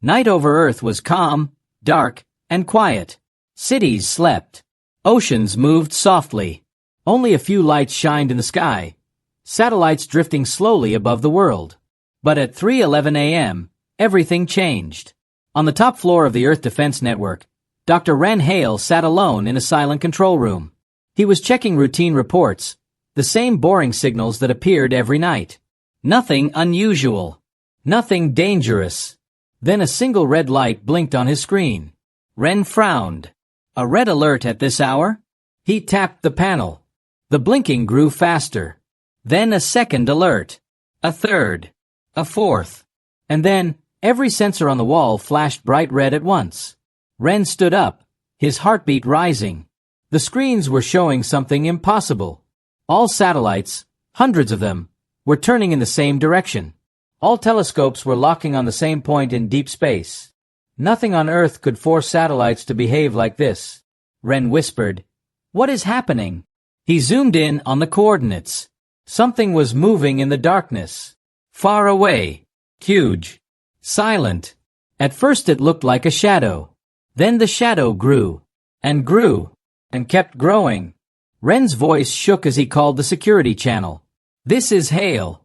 Night over Earth was calm, dark, and quiet. Cities slept. Oceans moved softly. Only a few lights shined in the sky, satellites drifting slowly above the world. But at 3:11 a.m., everything changed. On the top floor of the Earth Defense Network, Dr. Ren Hale sat alone in a silent control room. He was checking routine reports, the same boring signals that appeared every night. Nothing unusual. Nothing dangerous. Then a single red light blinked on his screen. Ren frowned. A red alert at this hour? He tapped the panel. The blinking grew faster. Then a second alert. A third. A fourth. And then, every sensor on the wall flashed bright red at once. Ren stood up, his heartbeat rising. The screens were showing something impossible. All satellites, hundreds of them, were turning in the same direction. All telescopes were locking on the same point in deep space. Nothing on Earth could force satellites to behave like this. Ren whispered, "What is happening?" He zoomed in on the coordinates. Something was moving in the darkness. Far away. Huge. Silent. At first it looked like a shadow. Then the shadow grew. And grew. And kept growing. Ren's voice shook as he called the security channel. "This is Hale.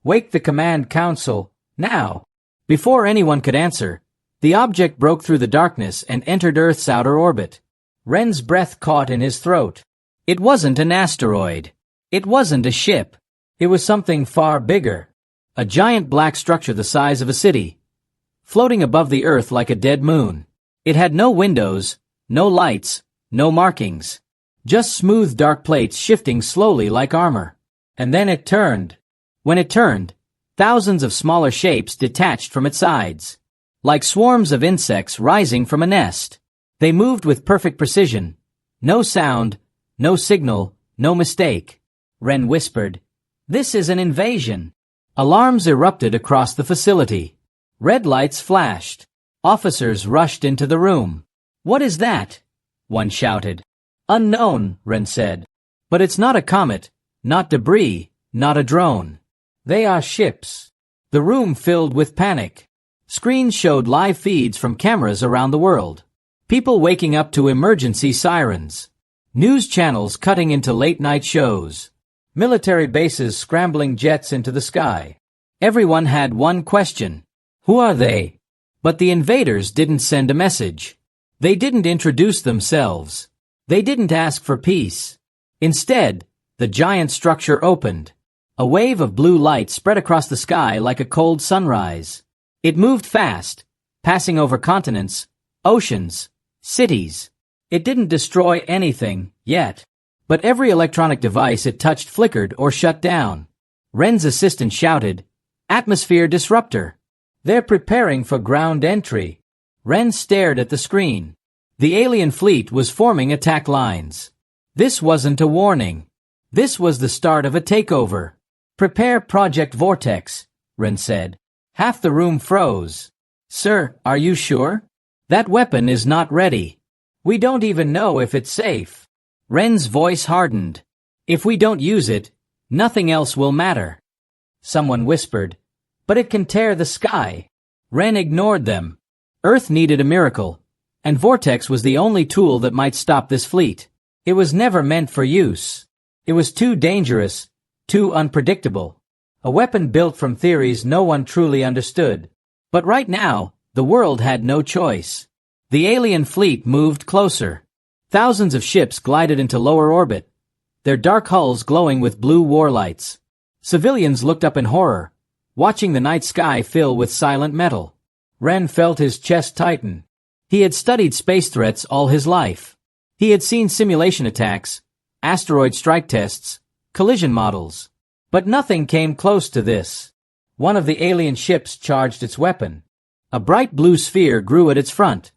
Wake the command council, now." Before anyone could answer, the object broke through the darkness and entered Earth's outer orbit. Ren's breath caught in his throat. It wasn't an asteroid. It wasn't a ship. It was something far bigger. A giant black structure the size of a city, floating above the Earth like a dead moon. It had no windows, no lights, no markings. Just smooth dark plates shifting slowly like armor. And then it turned. When it turned, thousands of smaller shapes detached from its sides. Like swarms of insects rising from a nest. They moved with perfect precision. No sound, no signal, no mistake. Ren whispered, "This is an invasion." Alarms erupted across the facility. Red lights flashed. Officers rushed into the room. "What is that?" one shouted. "Unknown," Ren said. "But it's not a comet, not debris, not a drone. They are ships." The room filled with panic. Screens showed live feeds from cameras around the world. People waking up to emergency sirens. News channels cutting into late-night shows. Military bases scrambling jets into the sky. Everyone had one question. Who are they? But the invaders didn't send a message. They didn't introduce themselves. They didn't ask for peace. Instead, the giant structure opened. A wave of blue light spread across the sky like a cold sunrise. It moved fast, passing over continents, oceans, cities. It didn't destroy anything, yet. But every electronic device it touched flickered or shut down. Ren's assistant shouted, "Atmosphere disruptor." "They're preparing for ground entry." Ren stared at the screen. The alien fleet was forming attack lines. This wasn't a warning. This was the start of a takeover. "Prepare Project Vortex," Ren said. Half the room froze. "Sir, are you sure? That weapon is not ready. We don't even know if it's safe." Ren's voice hardened. "If we don't use it, nothing else will matter." Someone whispered, "But it can tear the sky." Ren ignored them. Earth needed a miracle, and Vortex was the only tool that might stop this fleet. It was never meant for use. It was too dangerous, too unpredictable. A weapon built from theories no one truly understood. But right now, the world had no choice. The alien fleet moved closer. Thousands of ships glided into lower orbit, their dark hulls glowing with blue war lights. Civilians looked up in horror, watching the night sky fill with silent metal. Ren felt his chest tighten. He had studied space threats all his life. He had seen simulation attacks, asteroid strike tests, collision models. But nothing came close to this. One of the alien ships charged its weapon. A bright blue sphere grew at its front.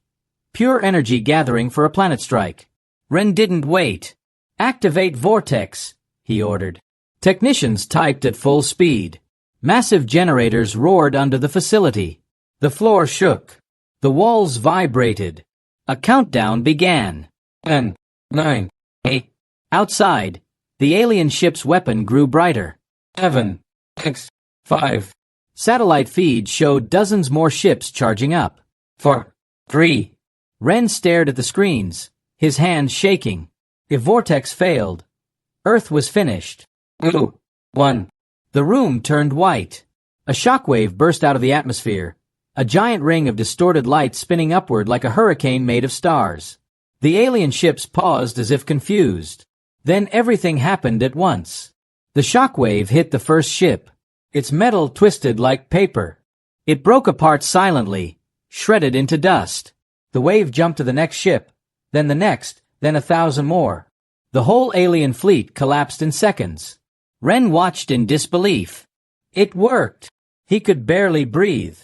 Pure energy gathering for a planet strike. Ren didn't wait. "Activate Vortex," he ordered. Technicians typed at full speed. Massive generators roared under the facility. The floor shook. The walls vibrated. A countdown began. 10, 9, 8. Outside, the alien ship's weapon grew brighter. 7, 6, 5. Satellite feeds showed dozens more ships charging up. 4, 3. Ren stared at the screens, his hands shaking. If Vortex failed, Earth was finished. 2, 1. The room turned white. A shockwave burst out of the atmosphere, a giant ring of distorted light spinning upward like a hurricane made of stars. The alien ships paused as if confused. Then everything happened at once. The shockwave hit the first ship. Its metal twisted like paper. It broke apart silently, shredded into dust. The wave jumped to the next ship, then the next, then 1,000 more. The whole alien fleet collapsed in seconds. Ren watched in disbelief. It worked. He could barely breathe.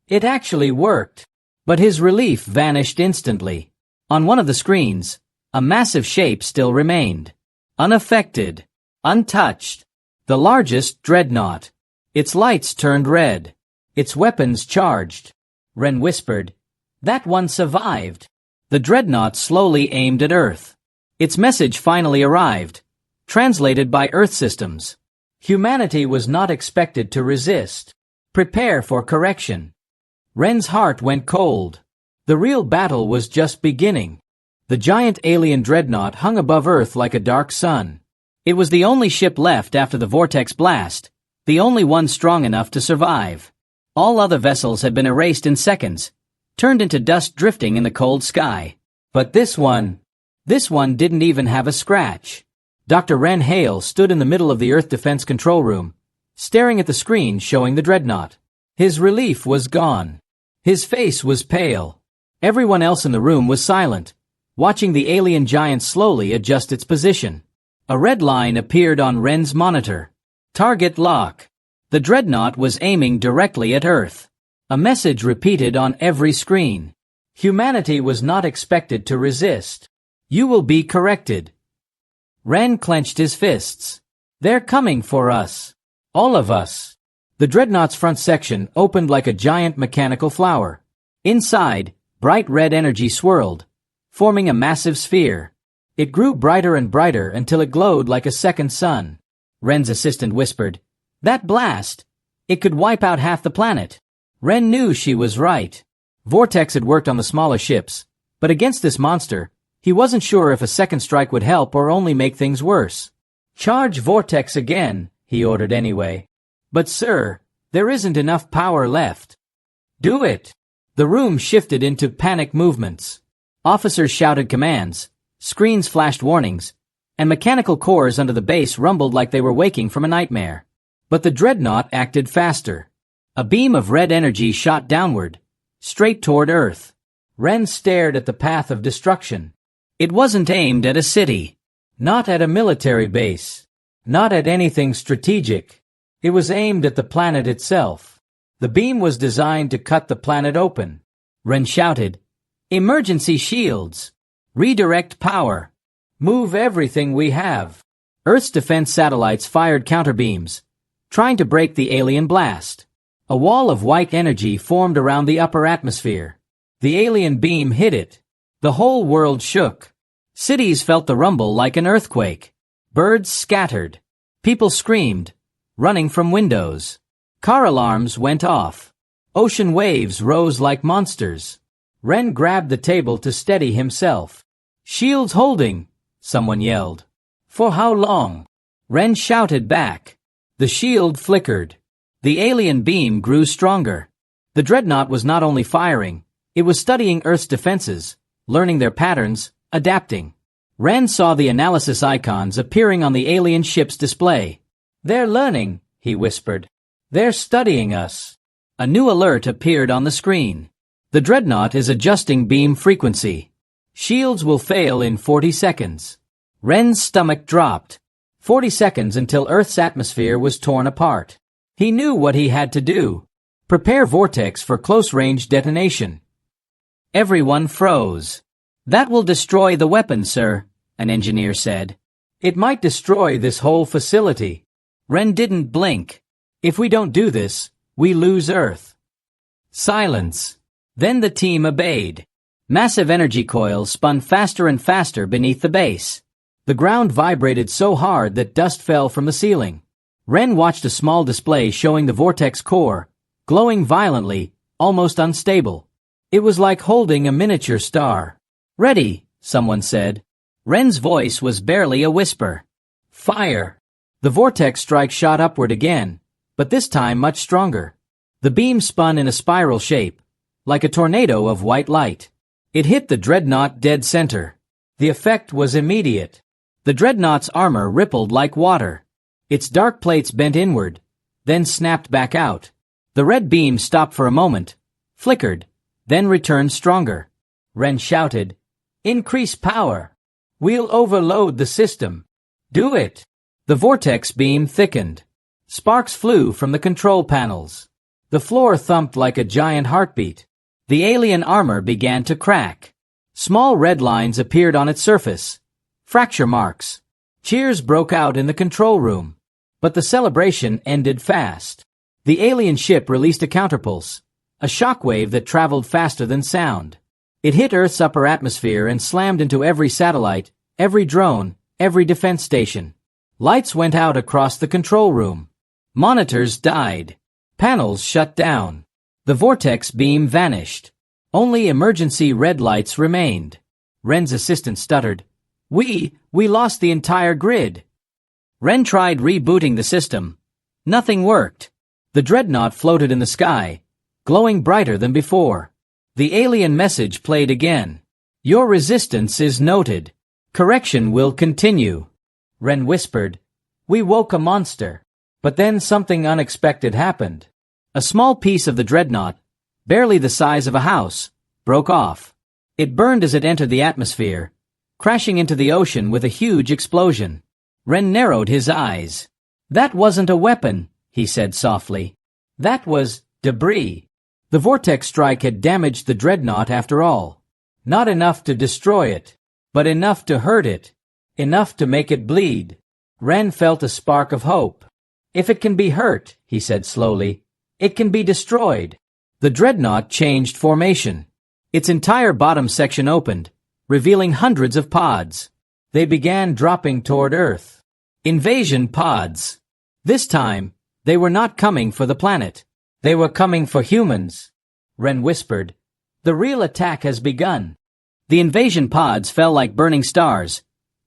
It actually worked. But his relief vanished instantly. On one of the screens, a massive shape still remained. Unaffected. Untouched. The largest dreadnought. Its lights turned red. Its weapons charged. Ren whispered, "That one survived." The dreadnought slowly aimed at Earth. Its message finally arrived, translated by Earth systems. Humanity was not expected to resist. Prepare for correction. Ren's heart went cold. The real battle was just beginning. The giant alien dreadnought hung above Earth like a dark sun. It was the only ship left after the vortex blast, the only one strong enough to survive. All other vessels had been erased in seconds, turned into dust drifting in the cold sky. But this one didn't even have a scratch. Dr. Ren Hale stood in the middle of the Earth Defense Control Room, staring at the screen showing the dreadnought. His relief was gone. His face was pale. Everyone else in the room was silent, watching the alien giant slowly adjust its position. A red line appeared on Ren's monitor. Target lock. The dreadnought was aiming directly at Earth. A message repeated on every screen. Humanity was not expected to resist. You will be corrected. Ren clenched his fists. They're coming for us. All of us. The dreadnought's front section opened like a giant mechanical flower. Inside, bright red energy swirled, forming a massive sphere. It grew brighter and brighter until it glowed like a second sun. Ren's assistant whispered, "That blast! It could wipe out half the planet." Ren knew she was right. Vortex had worked on the smaller ships, but against this monster, he wasn't sure if a second strike would help or only make things worse. "Charge Vortex again," he ordered anyway. "But sir, there isn't enough power left." "Do it!" The room shifted into panic movements. Officers shouted commands, screens flashed warnings, and mechanical cores under the base rumbled like they were waking from a nightmare. But the dreadnought acted faster. A beam of red energy shot downward, straight toward Earth. Ren stared at the path of destruction. It wasn't aimed at a city, not at a military base, not at anything strategic. It was aimed at the planet itself. The beam was designed to cut the planet open. Ren shouted, "Emergency shields! Redirect power! Move everything we have!" Earth's defense satellites fired counterbeams, trying to break the alien blast. A wall of white energy formed around the upper atmosphere. The alien beam hit it. The whole world shook. Cities felt the rumble like an earthquake. Birds scattered. People screamed, running from windows. Car alarms went off. Ocean waves rose like monsters. Ren grabbed the table to steady himself. "Shields holding," someone yelled. "For how long?" Ren shouted back. The shield flickered. The alien beam grew stronger. The dreadnought was not only firing, it was studying Earth's defenses, learning their patterns, adapting. Ren saw the analysis icons appearing on the alien ship's display. "They're learning," he whispered. "They're studying us." A new alert appeared on the screen. The dreadnought is adjusting beam frequency. Shields will fail in 40 seconds. Ren's stomach dropped. 40 seconds until Earth's atmosphere was torn apart. He knew what he had to do. Prepare Vortex for close-range detonation. Everyone froze. "That will destroy the weapon, sir," an engineer said. "It might destroy this whole facility." Ren didn't blink. "If we don't do this, we lose Earth." Silence. Then the team obeyed. Massive energy coils spun faster and faster beneath the base. The ground vibrated so hard that dust fell from the ceiling. Ren watched a small display showing the vortex core, glowing violently, almost unstable. It was like holding a miniature star. "Ready," someone said. Ren's voice was barely a whisper. "Fire!" The vortex strike shot upward again, but this time much stronger. The beam spun in a spiral shape, like a tornado of white light. It hit the dreadnought dead center. The effect was immediate. The dreadnought's armor rippled like water. Its dark plates bent inward, then snapped back out. The red beam stopped for a moment, flickered, then returned stronger. Ren shouted, "Increase power! We'll overload the system. Do it!" The vortex beam thickened. Sparks flew from the control panels. The floor thumped like a giant heartbeat. The alien armor began to crack. Small red lines appeared on its surface. Fracture marks. Cheers broke out in the control room. But the celebration ended fast. The alien ship released a counterpulse, a shockwave that traveled faster than sound. It hit Earth's upper atmosphere and slammed into every satellite, every drone, every defense station. Lights went out across the control room. Monitors died. Panels shut down. The vortex beam vanished. Only emergency red lights remained. Ren's assistant stuttered, We lost the entire grid." Ren tried rebooting the system. Nothing worked. The dreadnought floated in the sky, glowing brighter than before. The alien message played again. "Your resistance is noted. Correction will continue." Ren whispered, "We woke a monster." But then something unexpected happened. A small piece of the dreadnought, barely the size of a house, broke off. It burned as it entered the atmosphere, crashing into the ocean with a huge explosion. Ren narrowed his eyes. "That wasn't a weapon," he said softly. "That was debris." The vortex strike had damaged the dreadnought after all. Not enough to destroy it, but enough to hurt it. Enough to make it bleed. Ren felt a spark of hope. "If it can be hurt," he said slowly, "it can be destroyed." The dreadnought changed formation. Its entire bottom section opened, revealing hundreds of pods. They began dropping toward Earth. Invasion pods. This time, they were not coming for the planet. They were coming for humans. Ren whispered, "The real attack has begun." The invasion pods fell like burning stars,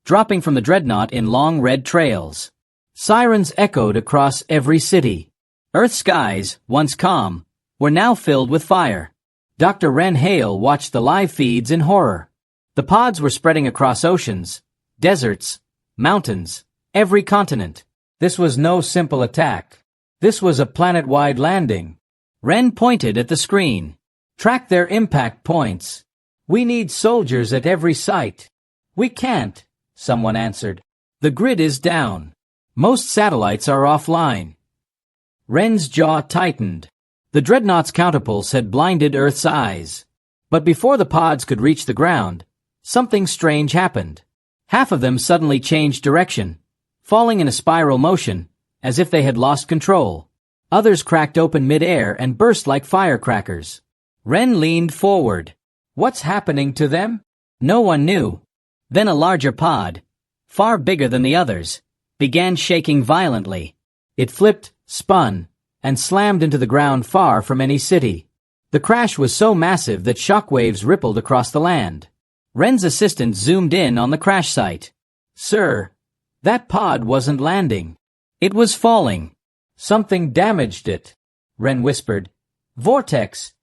dropping from the dreadnought in long red trails. Sirens echoed across every city. Earth's skies, once calm, were now filled with fire. Dr. Ren Hale watched the live feeds in horror. The pods were spreading across oceans, deserts, mountains, every continent. This was no simple attack. This was a planet-wide landing. Ren pointed at the screen. "Track their impact points. We need soldiers at every site." "We can't," someone answered. "The grid is down. Most satellites are offline." Ren's jaw tightened. The dreadnought's counterpulse had blinded Earth's eyes. But before the pods could reach the ground, something strange happened. Half of them suddenly changed direction, falling in a spiral motion, as if they had lost control. Others cracked open mid-air and burst like firecrackers. Ren leaned forward. What's happening to them? No one knew. Then a larger pod, far bigger than the others, began shaking violently. It flipped, spun, and slammed into the ground far from any city. The crash was so massive that shockwaves rippled across the land. Ren's assistant zoomed in on the crash site. "Sir, that pod wasn't landing. It was falling. Something damaged it." Ren whispered, "Vortex.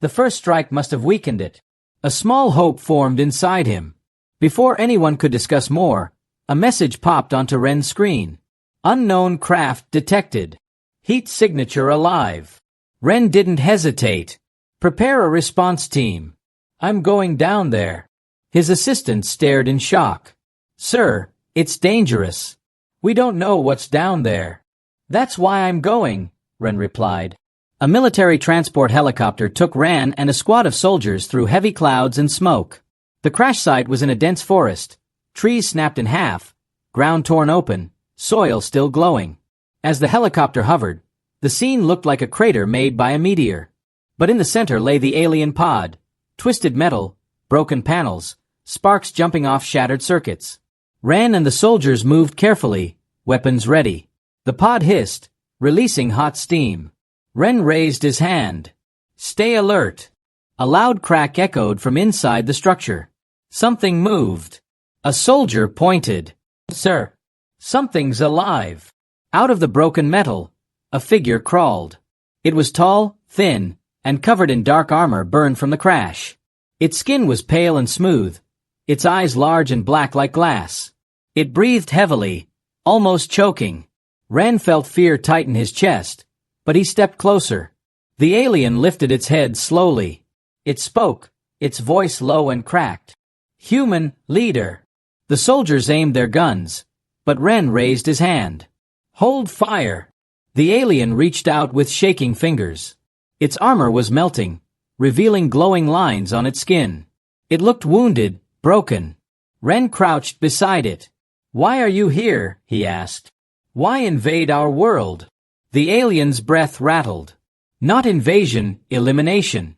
The first strike must have weakened it." A small hope formed inside him. Before anyone could discuss more, a message popped onto Ren's screen. "Unknown craft detected. Heat signature alive." Ren didn't hesitate. "Prepare a response team. I'm going down there." His assistant stared in shock. "Sir, it's dangerous. We don't know what's down there." "That's why I'm going," Ren replied. A military transport helicopter took Ren and a squad of soldiers through heavy clouds and smoke. The crash site was in a dense forest, trees snapped in half, ground torn open, soil still glowing. As the helicopter hovered, the scene looked like a crater made by a meteor. But in the center lay the alien pod, twisted metal, broken panels, sparks jumping off shattered circuits. Ren and the soldiers moved carefully, weapons ready. The pod hissed, releasing hot steam. Ren raised his hand. "Stay alert." A loud crack echoed from inside the structure. Something moved. A soldier pointed. "Sir, something's alive." Out of the broken metal, a figure crawled. It was tall, thin, and covered in dark armor burned from the crash. Its skin was pale and smooth, its eyes large and black like glass. It breathed heavily, almost choking. Ren felt fear tighten his chest, but he stepped closer. The alien lifted its head slowly. It spoke, its voice low and cracked. "Human leader." The soldiers aimed their guns, but Ren raised his hand. "Hold fire." The alien reached out with shaking fingers. Its armor was melting, revealing glowing lines on its skin. It looked wounded, broken. Ren crouched beside it. "Why are you here?" he asked. "Why invade our world?" The alien's breath rattled. "Not invasion, elimination."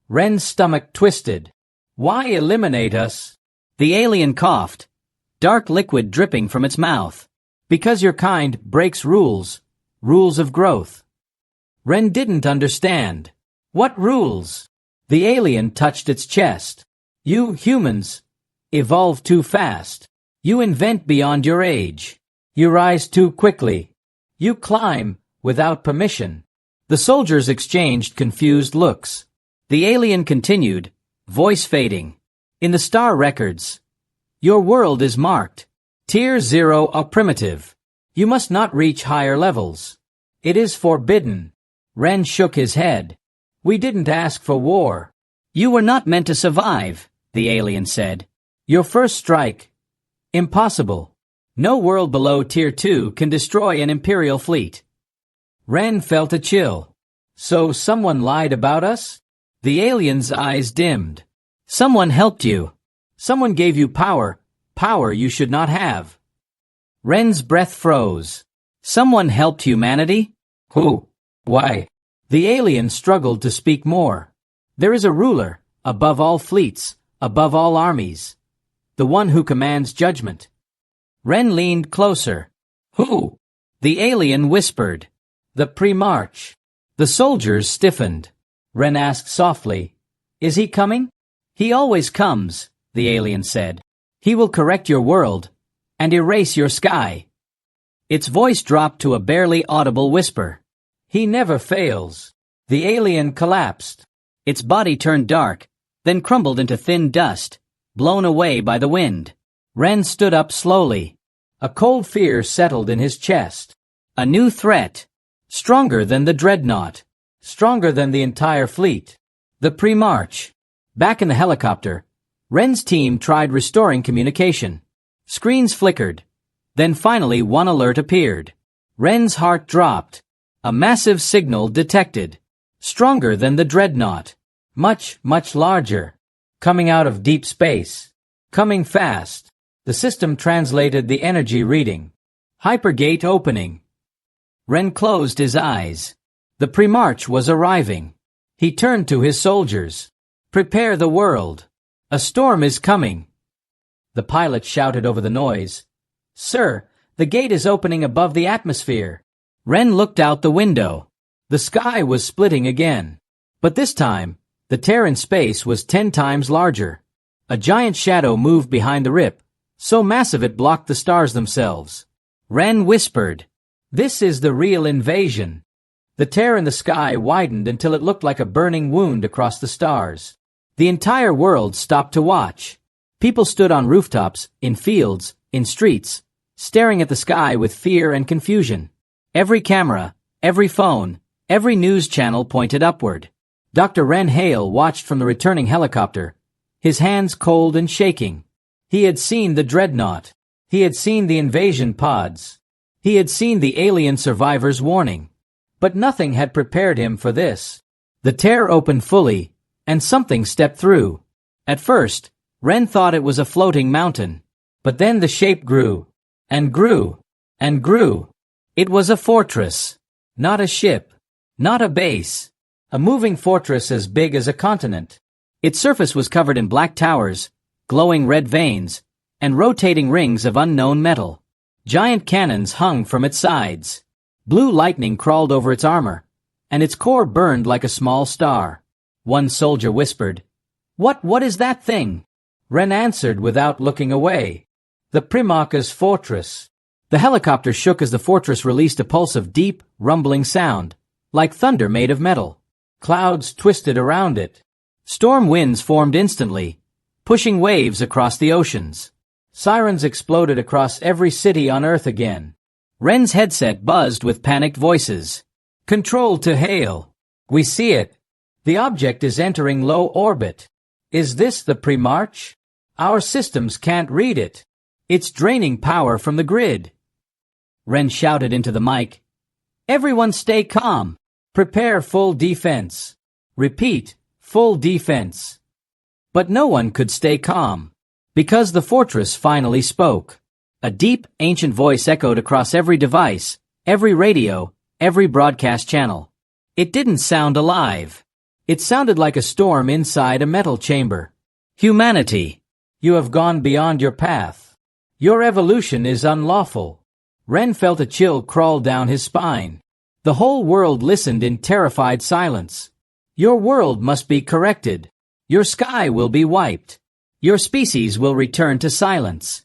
Ren's stomach twisted. "Why eliminate us?" The alien coughed, dark liquid dripping from its mouth. "Because your kind breaks rules, rules of growth." Ren didn't understand. "What rules?" The alien touched its chest. "You humans evolve too fast. You invent beyond your age. You rise too quickly. You climb without permission." The soldiers exchanged confused looks. The alien continued, voice fading. "In the star records, your world is marked. Tier 0 are primitive. You must not reach higher levels. It is forbidden." Ren shook his head. "We didn't ask for war." "You were not meant to survive," the alien said. "Your first strike. Impossible. No world below Tier 2 can destroy an Imperial fleet." Ren felt a chill. "So someone lied about us?" The alien's eyes dimmed. "Someone helped you. Someone gave you power, power you should not have." Ren's breath froze. "Someone helped humanity? Who? Why?" The alien struggled to speak more. "There is a ruler, above all fleets, above all armies. The one who commands judgment." Ren leaned closer. "Who?" The alien whispered. "The Primarch." The soldiers stiffened. Ren asked softly, "Is he coming?" "He always comes," the alien said. "He will correct your world and erase your sky." Its voice dropped to a barely audible whisper. "He never fails." The alien collapsed. Its body turned dark, then crumbled into thin dust, blown away by the wind. Ren stood up slowly. A cold fear settled in his chest. A new threat. Stronger than the dreadnought. Stronger than the entire fleet. The Primarch. Back in the helicopter, Ren's team tried restoring communication. Screens flickered. Then finally one alert appeared. Ren's heart dropped. A massive signal detected. Stronger than the dreadnought. Much, much larger. Coming out of deep space. Coming fast. The system translated the energy reading. Hypergate opening. Ren closed his eyes. The Primarch was arriving. He turned to his soldiers. "Prepare the world. A storm is coming." The pilot shouted over the noise. "Sir, the gate is opening above the atmosphere." Ren looked out the window. The sky was splitting again. But this time, the tear in space was 10 times larger. A giant shadow moved behind the rip, so massive it blocked the stars themselves. Ren whispered, "This is the real invasion." The tear in the sky widened until it looked like a burning wound across the stars. The entire world stopped to watch. People stood on rooftops, in fields, in streets, staring at the sky with fear and confusion. Every camera, every phone, every news channel pointed upward. Dr. Ren Hale watched from the returning helicopter, his hands cold and shaking. He had seen the dreadnought. He had seen the invasion pods. He had seen the alien survivors' warning. But nothing had prepared him for this. The tear opened fully, and something stepped through. At first, Ren thought it was a floating mountain. But then the shape grew, and grew, and grew. It was a fortress. Not a ship. Not a base. A moving fortress as big as a continent. Its surface was covered in black towers, glowing red veins, and rotating rings of unknown metal. Giant cannons hung from its sides. Blue lightning crawled over its armor, and its core burned like a small star. One soldier whispered. What is that thing? Ren answered without looking away. The Primarch's fortress. The helicopter shook as the fortress released a pulse of deep, rumbling sound, like thunder made of metal. Clouds twisted around it. Storm winds formed instantly, pushing waves across the oceans. Sirens exploded across every city on Earth again. Ren's headset buzzed with panicked voices. Control to hail. We see it. The object is entering low orbit. Is this the Primarch? Our systems can't read it. It's draining power from the grid. Ren shouted into the mic. Everyone stay calm. Prepare full defense. Repeat, full defense. But no one could stay calm. Because the fortress finally spoke. A deep, ancient voice echoed across every device, every radio, every broadcast channel. It didn't sound alive. It sounded like a storm inside a metal chamber. Humanity, you have gone beyond your path. Your evolution is unlawful. Ren felt a chill crawl down his spine. The whole world listened in terrified silence. Your world must be corrected. Your sky will be wiped. Your species will return to silence.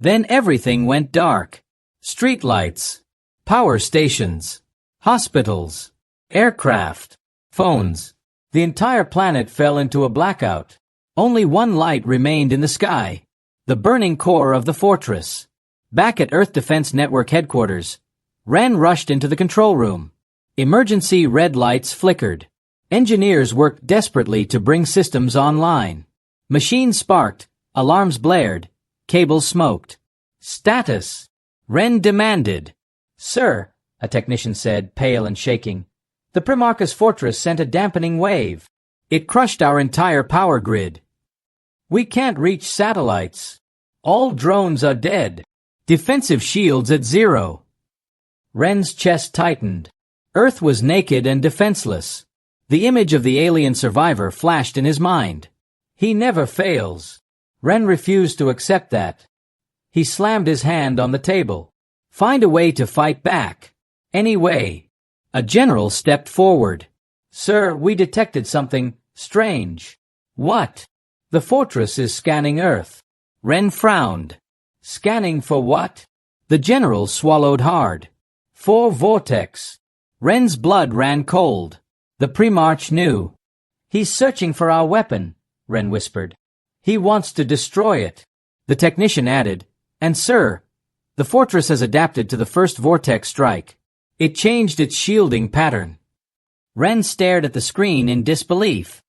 Then everything went dark. Streetlights, power stations, hospitals, aircraft, phones. The entire planet fell into a blackout. Only one light remained in the sky. The burning core of the fortress. Back at Earth Defense Network headquarters, Ren rushed into the control room. Emergency red lights flickered. Engineers worked desperately to bring systems online. Machines sparked, alarms blared, cables smoked. Status, Ren demanded. Sir, a technician said, pale and shaking. The Primarch's fortress sent a dampening wave. It crushed our entire power grid. We can't reach satellites. All drones are dead. Defensive shields at zero. Ren's chest tightened. Earth was naked and defenseless. The image of the alien survivor flashed in his mind. He never fails. Ren refused to accept that. He slammed his hand on the table. Find a way to fight back. Any way. A general stepped forward. Sir, we detected something strange. What? The fortress is scanning Earth. Ren frowned. Scanning for what? The general swallowed hard. For vortex. Ren's blood ran cold. The Primarch knew. He's searching for our weapon, Ren whispered. He wants to destroy it. The technician added, and sir, the fortress has adapted to the first vortex strike. It changed its shielding pattern. Ren stared at the screen in disbelief.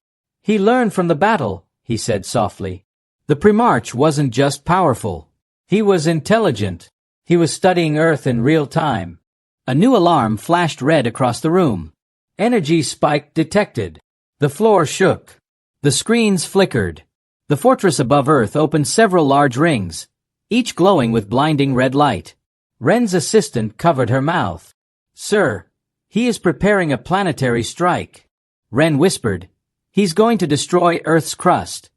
He learned from the battle, he said softly. The Primarch wasn't just powerful. He was intelligent. He was studying Earth in real time. A new alarm flashed red across the room. Energy spike detected. The floor shook. The screens flickered. The fortress above Earth opened several large rings, each glowing with blinding red light. Ren's assistant covered her mouth. Sir, he is preparing a planetary strike. Ren whispered. He's going to destroy Earth's crust.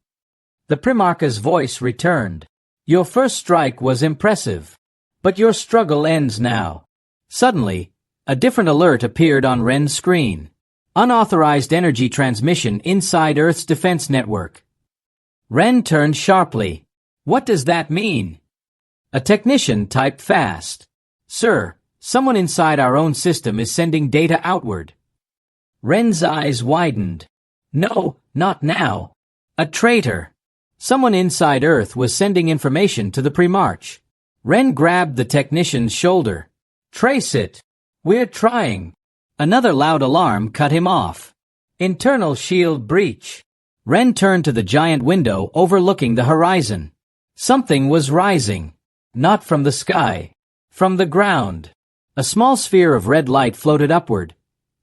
The Primarch's voice returned. Your first strike was impressive, but your struggle ends now. Suddenly, a different alert appeared on Ren's screen. Unauthorized energy transmission inside Earth's defense network. Ren turned sharply. What does that mean? A technician typed fast. Sir, someone inside our own system is sending data outward. Ren's eyes widened. No, not now. A traitor. Someone inside Earth was sending information to the Primarch. Ren grabbed the technician's shoulder. Trace it. We're trying. Another loud alarm cut him off. Internal shield breach. Ren turned to the giant window overlooking the horizon. Something was rising. Not from the sky. From the ground. A small sphere of red light floated upward,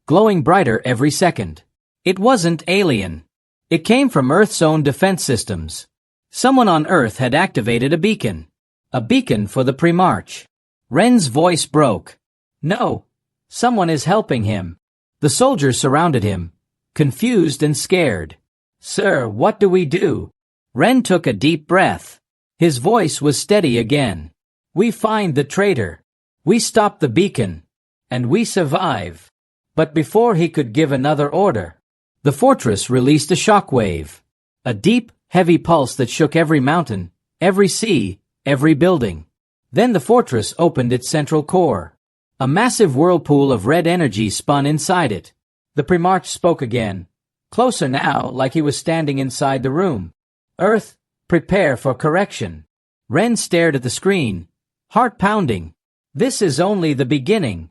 glowing brighter every second. It wasn't alien. It came from Earth's own defense systems. Someone on Earth had activated a beacon. A beacon for the Primarch. Ren's voice broke. No. Someone is helping him. The soldiers surrounded him, confused and scared. Sir, what do we do? Ren took a deep breath. His voice was steady again. We find the traitor. We stop the beacon. And we survive. But before he could give another order, The fortress released a shockwave. A deep, heavy pulse that shook every mountain, every sea, every building. Then the fortress opened its central core. A massive whirlpool of red energy spun inside it. The Primarch spoke again, closer now, like he was standing inside the room. Earth, prepare for correction. Ren stared at the screen, heart pounding. This is only the beginning.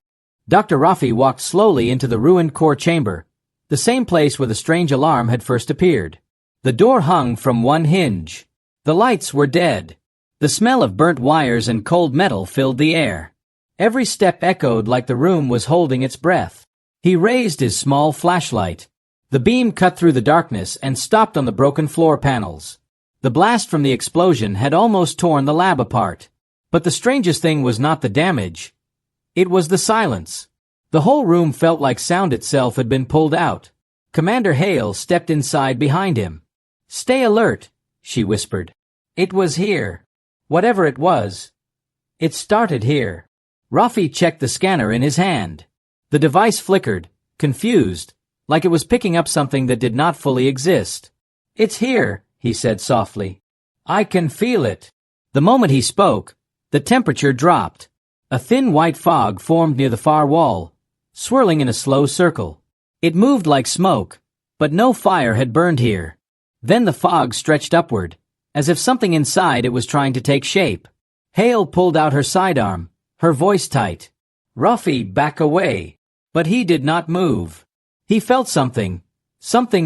Dr. Rafi walked slowly into the ruined core chamber, the same place where the strange alarm had first appeared. The door hung from one hinge. The lights were dead. The smell of burnt wires and cold metal filled the air. Every step echoed like the room was holding its breath. He raised his small flashlight. The beam cut through the darkness and stopped on the broken floor panels. The blast from the explosion had almost torn the lab apart. But the strangest thing was not the damage. It was the silence. The whole room felt like sound itself had been pulled out. Commander Hale stepped inside behind him. "Stay alert," she whispered. "It was here. Whatever it was. It started here." Rafi checked the scanner in his hand. The device flickered, confused, like it was picking up something that did not fully exist. "It's here," he said softly. "I can feel it." The moment he spoke, the temperature dropped. A thin white fog formed near the far wall, swirling in a slow circle. It moved like smoke, but no fire had burned here. Then the fog stretched upward, as if something inside it was trying to take shape. Hale pulled out her sidearm, her voice tight. "Rafi, back away." But he did not move. He felt something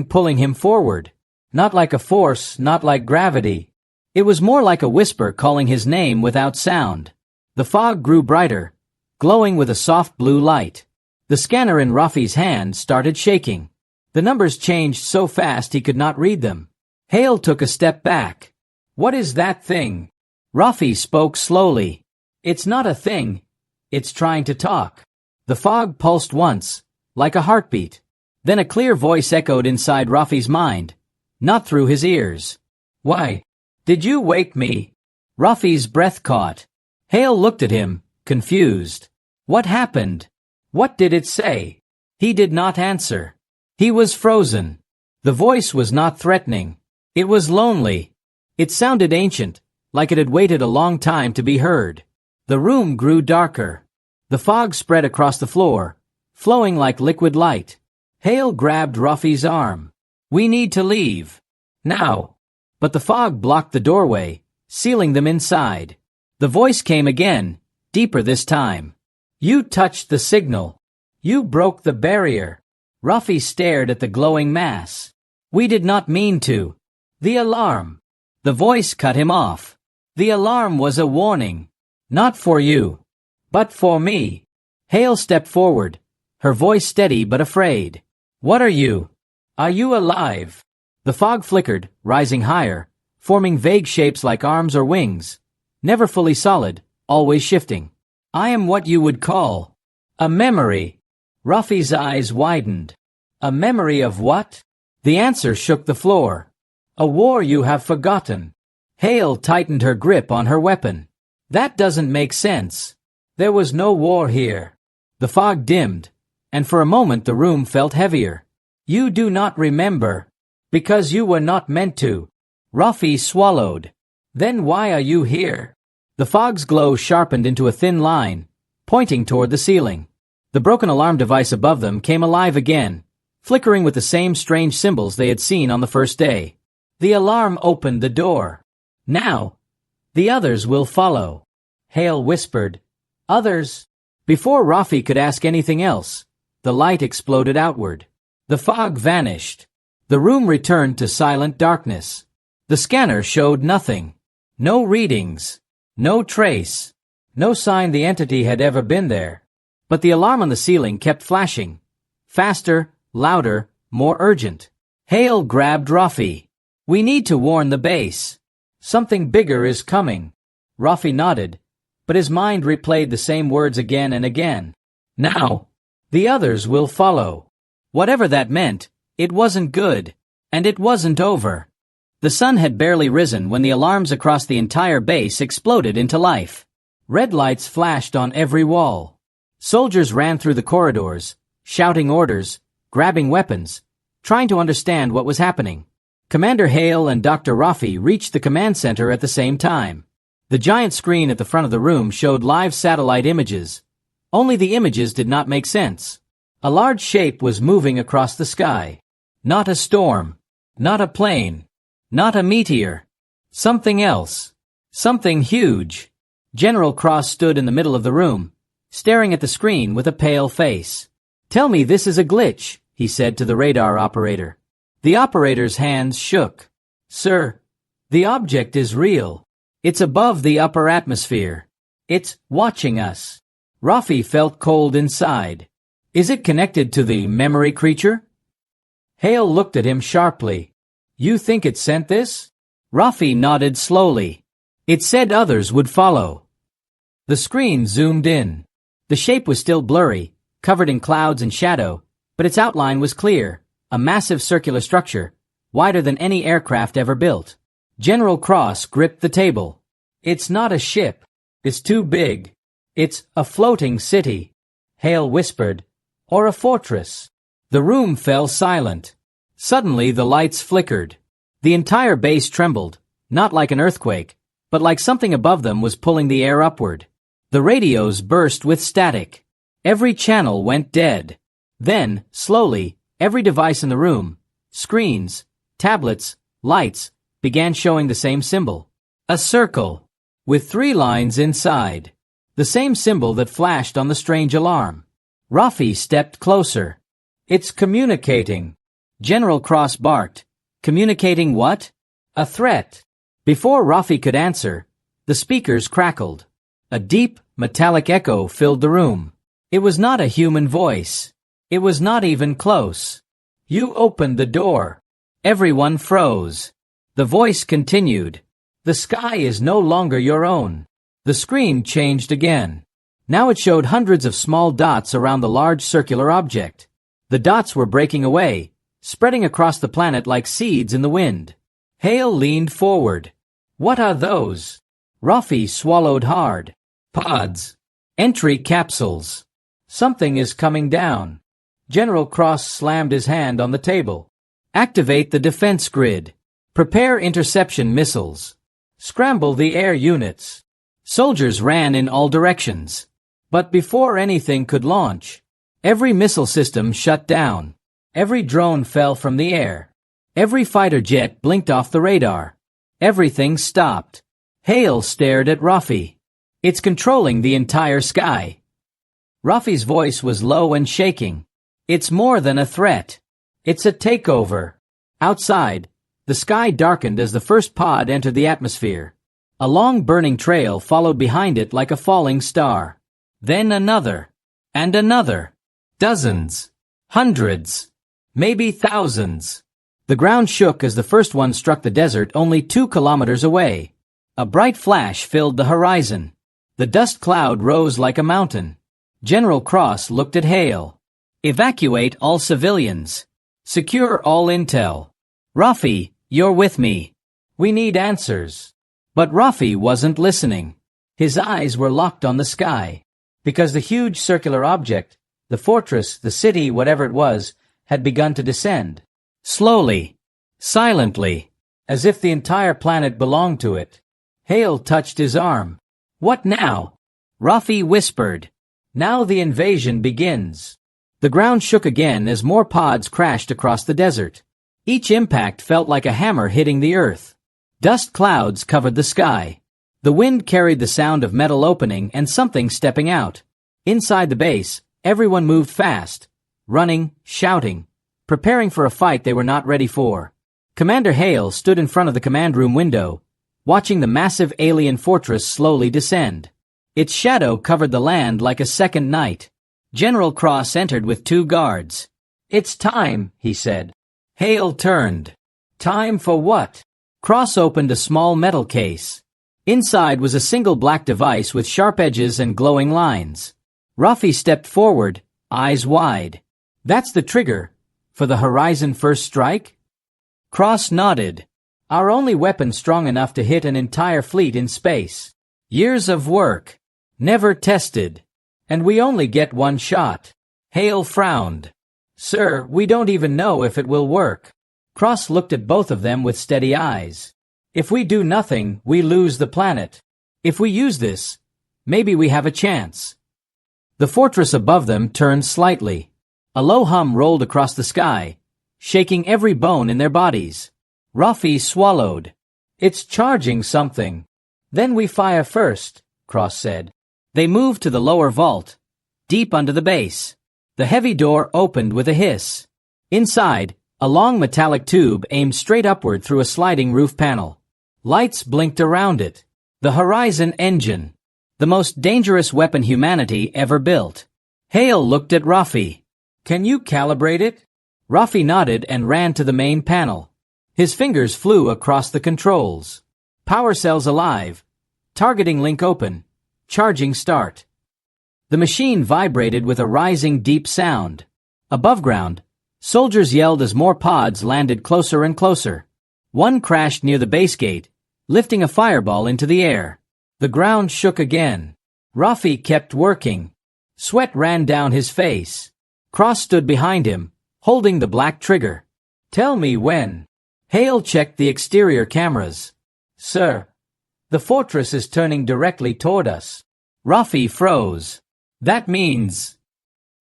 pulling him forward. Not like a force, not like gravity. It was more like a whisper calling his name without sound. The fog grew brighter, glowing with a soft blue light. The scanner in Rafi's hand started shaking. The numbers changed so fast he could not read them. Hale took a step back. "What is that thing?" Rafi spoke slowly. "It's not a thing. It's trying to talk." The fog pulsed once, like a heartbeat. Then a clear voice echoed inside Rafi's mind, not through his ears. "Why did you wake me?" Rafi's breath caught. Hale looked at him, confused. "What happened? What did it say?" He did not answer. He was frozen. The voice was not threatening. It was lonely. It sounded ancient, like it had waited a long time to be heard. The room grew darker. The fog spread across the floor, flowing like liquid light. Hale grabbed Rafi's arm. "We need to leave. Now." But the fog blocked the doorway, sealing them inside. The voice came again, deeper this time. "You touched the signal. You broke the barrier." Rafi stared at the glowing mass. "We did not mean to." "The alarm." The voice cut him off. "The alarm was a warning. Not for you, but for me." Hale stepped forward, her voice steady but afraid. "What are you? Are you alive?" The fog flickered, rising higher, forming vague shapes like arms or wings, never fully solid, always shifting. "I am what you would call a memory." Rafi's eyes widened. "A memory of what?" The answer shook the floor. "A war you have forgotten." Hale tightened her grip on her weapon. "That doesn't make sense. There was no war here." The fog dimmed, and for a moment the room felt heavier. "You do not remember. Because you were not meant to." Rafi swallowed. "Then why are you here?" The fog's glow sharpened into a thin line, pointing toward the ceiling. The broken alarm device above them came alive again, flickering with the same strange symbols they had seen on the first day. The alarm opened the door. "Now, the others will follow," Hale whispered. "Others?" Before Rafi could ask anything else, the light exploded outward. The fog vanished. The room returned to silent darkness. The scanner showed nothing. No readings. No trace. No sign the entity had ever been there. But the alarm on the ceiling kept flashing. Faster, louder, more urgent. Hale grabbed Rafi. "We need to warn the base. Something bigger is coming." Rafi nodded, but his mind replayed the same words again and again. "Now, the others will follow." Whatever that meant, it wasn't good, and it wasn't over. The sun had barely risen when the alarms across the entire base exploded into life. Red lights flashed on every wall. Soldiers ran through the corridors, shouting orders, grabbing weapons, trying to understand what was happening. Commander Hale and Dr. Rafi reached the command center at the same time. The giant screen at the front of the room showed live satellite images. Only the images did not make sense. A large shape was moving across the sky. Not a storm. Not a plane. Not a meteor. Something else. Something huge. General Cross stood in the middle of the room, staring at the screen with a pale face. "Tell me this is a glitch," he said to the radar operator. The operator's hands shook. "Sir, the object is real. It's above the upper atmosphere. It's watching us." Rafi felt cold inside. "Is it connected to the memory creature?" Hale looked at him sharply. "You think it sent this?" Rafi nodded slowly. "It said others would follow." The screen zoomed in. The shape was still blurry, covered in clouds and shadow, but its outline was clear, a massive circular structure, wider than any aircraft ever built. General Cross gripped the table. "It's not a ship. It's too big. It's a floating city," Hale whispered. "Or a fortress." The room fell silent. Suddenly the lights flickered. The entire base trembled, not like an earthquake, but like something above them was pulling the air upward. The radios burst with static. Every channel went dead. Then, slowly, every device in the room, screens, tablets, lights, began showing the same symbol. A circle, with 3 lines inside. The same symbol that flashed on the strange alarm. Rafi stepped closer. "It's communicating." General Cross barked. "Communicating what?" "A threat." Before Rafi could answer, the speakers crackled. A deep, metallic echo filled the room. It was not a human voice. It was not even close. "You opened the door." Everyone froze. The voice continued. "The sky is no longer your own." The screen changed again. Now it showed hundreds of small dots around the large circular object. The dots were breaking away, spreading across the planet like seeds in the wind. Hale leaned forward. "What are those?" Rafi swallowed hard. "Pods. Entry capsules. Something is coming down." General Cross slammed his hand on the table. "Activate the defense grid. Prepare interception missiles. Scramble the air units." Soldiers ran in all directions. But before anything could launch, every missile system shut down. Every drone fell from the air. Every fighter jet blinked off the radar. Everything stopped. Hale stared at Rafi. "It's controlling the entire sky." Rafi's voice was low and shaking. "It's more than a threat. It's a takeover." Outside, the sky darkened as the first pod entered the atmosphere. A long burning trail followed behind it like a falling star. Then another. And another. Dozens. Hundreds. Maybe thousands. The ground shook as the first one struck the desert only 2 kilometers away. A bright flash filled the horizon. The dust cloud rose like a mountain. General Cross looked at Hale. "Evacuate all civilians. Secure all intel. Rafi, you're with me. We need answers." But Rafi wasn't listening. His eyes were locked on the sky. Because the huge circular object, the fortress, the city, whatever it was, had begun to descend. Slowly. Silently. As if the entire planet belonged to it. Hale touched his arm. "What now?" Rafi whispered. "Now the invasion begins." The ground shook again as more pods crashed across the desert. Each impact felt like a hammer hitting the earth. Dust clouds covered the sky. The wind carried the sound of metal opening and something stepping out. Inside the base, everyone moved fast, running, shouting, preparing for a fight they were not ready for. Commander Hale stood in front of the command room window, watching the massive alien fortress slowly descend. Its shadow covered the land like a second night. General Cross entered with 2 guards. "It's time," he said. Hale turned. "Time for what?" Cross opened a small metal case. Inside was a single black device with sharp edges and glowing lines. Rafi stepped forward, eyes wide. "That's the trigger for the Horizon First Strike?" Cross nodded. "Our only weapon strong enough to hit an entire fleet in space. Years of work. Never tested. And we only get 1 shot." Hale frowned. Sir, we don't even know if it will work. Cross looked at both of them with steady eyes. If we do nothing, we lose the planet. If we use this, maybe we have a chance. The fortress above them turned slightly. A low hum rolled across the sky, shaking every bone in their bodies. Ruffy swallowed. It's charging something. Then we fire first, Cross said. They moved to the lower vault, deep under the base. The heavy door opened with a hiss. Inside, a long metallic tube aimed straight upward through a sliding roof panel. Lights blinked around it. The Horizon engine. The most dangerous weapon humanity ever built. Hale looked at Ruffy. Can you calibrate it? Ruffy nodded and ran to the main panel. His fingers flew across the controls. Power cells alive. Targeting link open. Charging start. The machine vibrated with a rising deep sound. Above ground, soldiers yelled as more pods landed closer and closer. One crashed near the base gate, lifting a fireball into the air. The ground shook again. Ruffy kept working. Sweat ran down his face. Cross stood behind him, holding the black trigger. Tell me when. Hale checked the exterior cameras. Sir, the fortress is turning directly toward us. Ruffy froze. That means...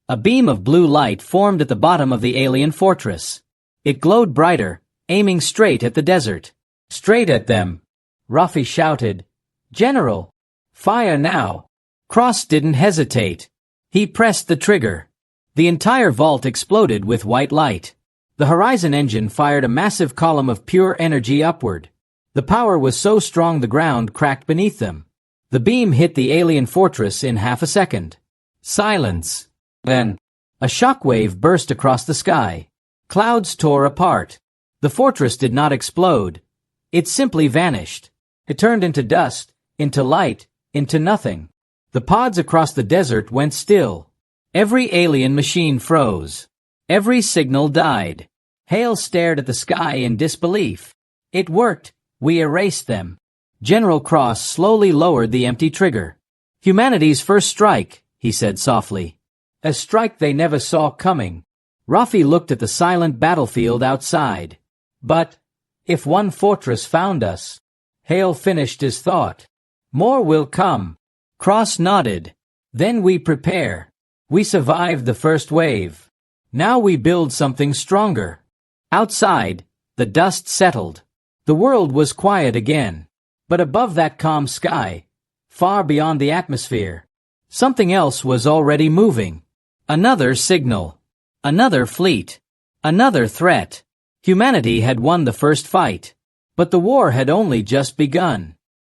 A beam of blue light formed at the bottom of the alien fortress. It glowed brighter, aiming straight at the desert. Straight at them. Ruffy shouted, General, fire now. Cross didn't hesitate. He pressed the trigger. The entire vault exploded with white light. The Horizon engine fired a massive column of pure energy upward. The power was so strong the ground cracked beneath them. The beam hit the alien fortress in half a second. Silence. Then, a shockwave burst across the sky. Clouds tore apart. The fortress did not explode. It simply vanished. It turned into dust, into light, into nothing. The pods across the desert went still. Every alien machine froze. Every signal died. Hale stared at the sky in disbelief. It worked. We erased them. General Cross slowly lowered the empty trigger. Humanity's first strike, he said softly. A strike they never saw coming. Ruffy looked at the silent battlefield outside. But, if one fortress found us... Hale finished his thought. More will come. Cross nodded. Then we prepare. We survived the first wave. Now we build something stronger. Outside, the dust settled. The world was quiet again. But above that calm sky, far beyond the atmosphere, something else was already moving. Another signal. Another fleet. Another threat. Humanity had won the first fight. But the war had only just begun.